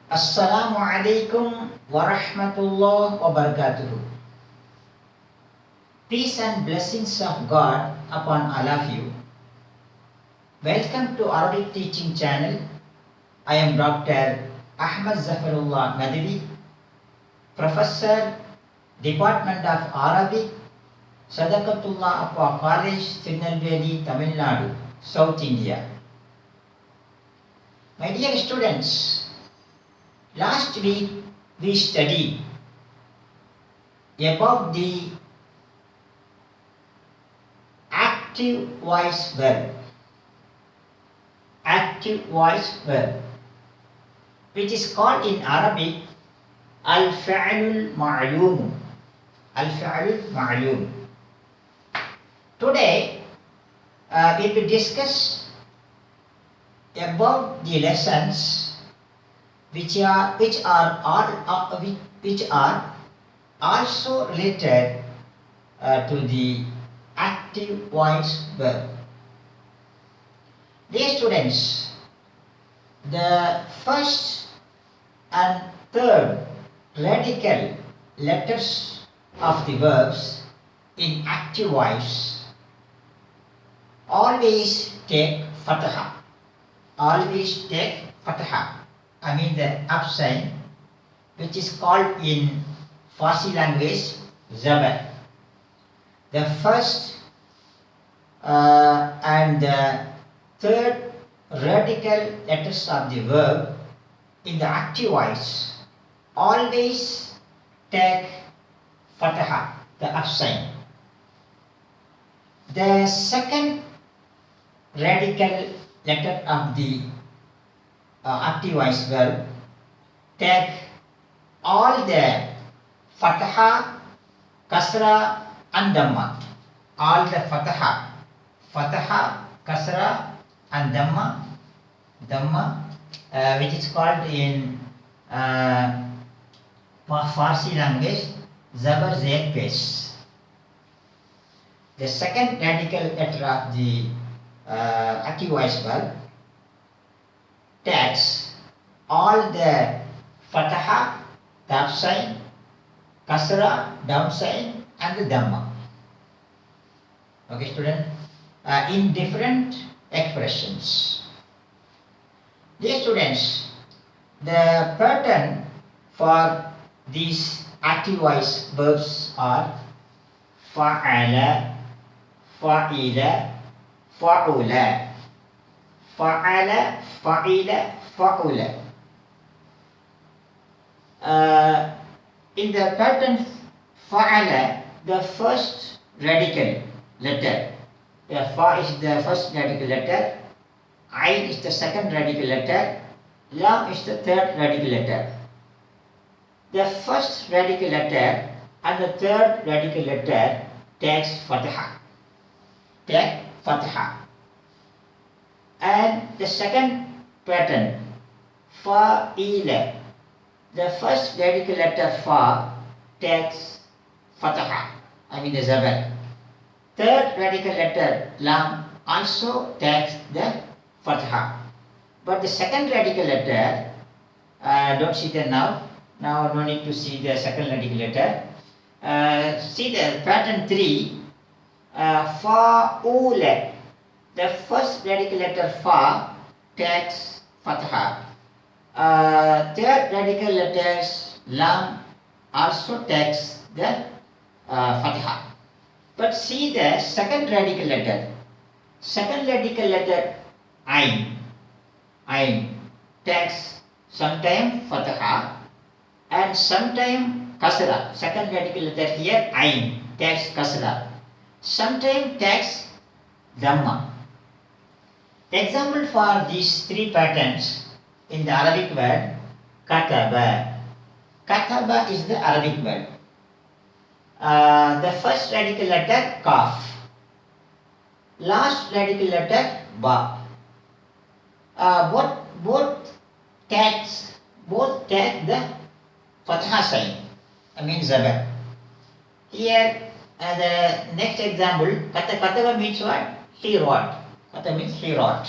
Assalamu alaikum wa rahmatullah wa barakatuh. Peace and blessings of God upon all of you. Welcome to Arabic teaching channel. I am Dr. Ahmad Zafarullah Nadavi, Professor, Department of Arabic, Sadaqatullah Appa College, Tirunelveli, Tamil Nadu, South India. My dear students, last week we studied about the active voice verb. Active voice verb, which is called in Arabic al-fi'lul ma'lum. Al-fi'lul ma'lum. Today we will discuss about the lessons which are also related to the active voice verb. Dear students, the first and third radical letters of the verbs in active voice always take fatha. Always take fatha. I mean the up sign, which is called in Farsi language zabar. The first and the third radical letters of the verb in the active voice always take fatha, the up sign. The second radical letter of the active voice verb take all the fatha, kasra and dhamma. All the fatha, kasra and dhamma, which is called in Farsi language zabar zed pesh. The second radical letter of the active voice verb takes all the fatha, the up sign, kasra, down sign, and the dhamma. Okay, student, in different expressions. Dear students, the pattern for these active voice verbs are fa'ala, fa'ila, fa'ula. Fa'ala, fa'ila, fa'ula. In the pattern fa'ala, the first radical letter, the fa is the first radical letter, ain is the second radical letter, lam is the third radical letter. The first radical letter and the third radical letter takes fatha. Take fatha. And the second pattern, fa'ila, the first radical letter fa takes fatha, I mean the zabar. Third radical letter lam also takes the fatha. But the second radical letter, don't see that now. Now no need to see the second radical letter. See the pattern 3, fa'ula. The first radical letter fa takes fatha. Third radical letters lam also takes the fatha. But see the second radical letter. Second radical letter ain takes sometime fatha and sometime kasra. Second radical letter here ain takes kasra. Sometime takes dhamma. Example for these three patterns in the Arabic word kataba. Kataba is the Arabic word. The first radical letter kaf. Last radical letter ba. Both take the fatha sign. I mean zabar. Here the next example, kataba means what? He wrote. Kata means he wrote.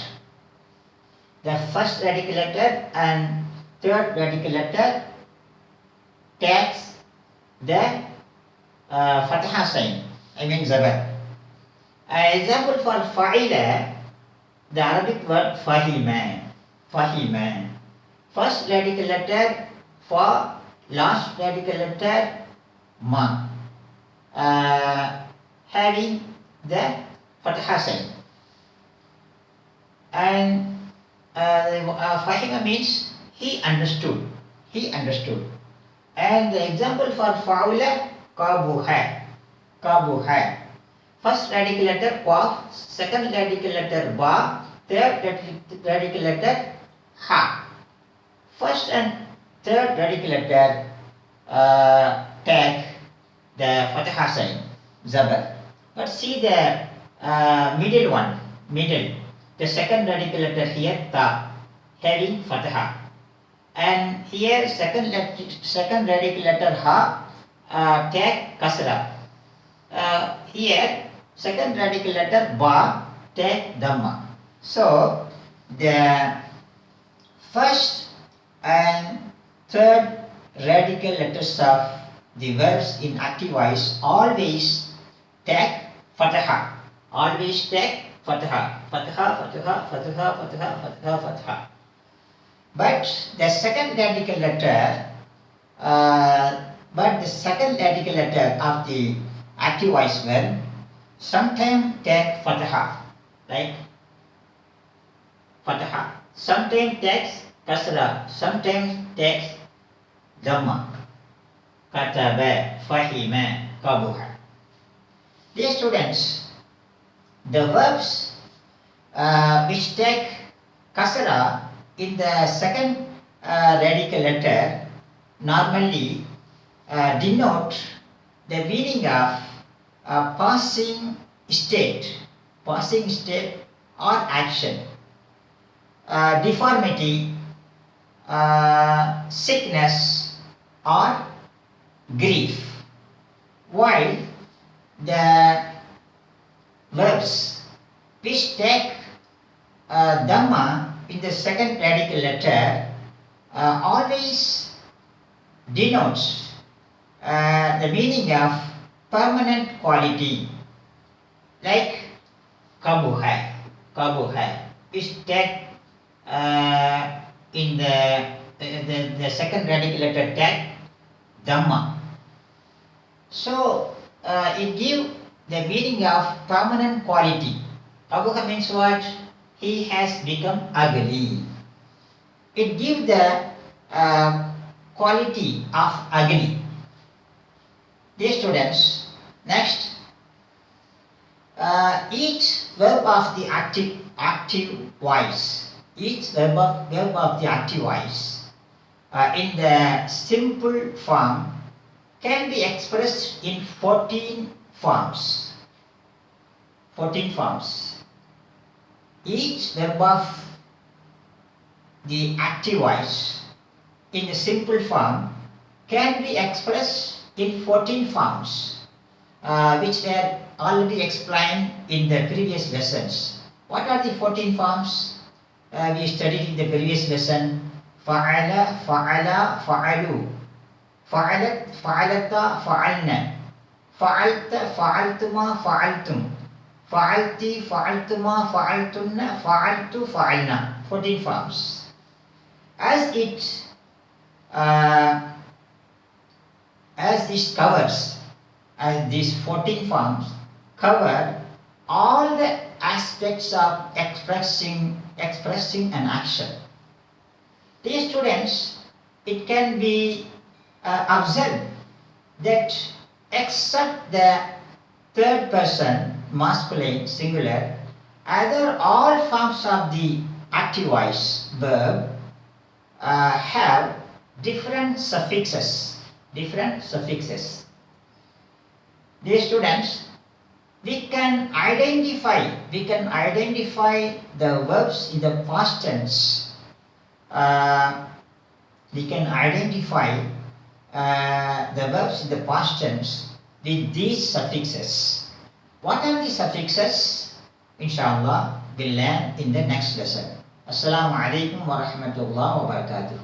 The first radical letter and third radical letter takes the fatha sign, I mean zabar. Example for fa'ila, the Arabic word fahima. Fahima. First radical letter fa, last radical letter ma, having the fatha sign. And fahima means he understood. He understood. And the example for faula, kabuha. Kabuha. First radical letter qaf, second radical letter ba, third radical letter ha. First and third radical letter take the fatha sign, zabar. But see the middle one, middle. The second radical letter here, ta, having fatha. And here second radical letter ha, take kasra. Here second radical letter ba, take dhamma. So the first and third radical letters of the verbs in active voice always take fatha. Always take fatha. Fatha, fatha, fatha, fatha, fatha, fatha. But the second radical letter of the active voice verb sometimes take fatha, like fatha. Sometimes takes kasra, sometimes takes dhamma. Kataba, fahima, kabuha. Dear students, the verbs which take kasra in the second radical letter normally denote the meaning of passing state or action, deformity, sickness or grief, while the verbs which take dhamma in the second radical letter always denotes the meaning of permanent quality, like kabuha, which take in the second radical letter take dhamma. So it gives the meaning of permanent quality. Kabuha means what? He has become ugly. It gives the quality of ugly. Dear students, next, each verb of the active voice, in the simple form can be expressed in 14 forms. 14 forms. Each verb of the active voice in the simple form can be expressed in 14 forms, which were already explained in the previous lessons. What are the 14 forms? We studied in the previous lesson. Fa'ala, fa'ala, fa'alu. Fa'alat, fa'alata, fa'alna. Fa'alta, fa'altuma, fa'altum. Fa'alti, fa'altuma, fa'altunna, fa'altu, fa'alna. 14 forms. As it covers, as these 14 forms cover all the aspects of expressing an action. Dear students, it can be observed that except the third person masculine singular, either all forms of the active voice verb have different suffixes. Dear students, we can identify the verbs in the past tense. We can identify the verbs in the past tense with these suffixes. What are the suffixes? Inshallah, we'll learn in the next lesson. Assalamu alaikum wa rahmatullahi wa barakatuh.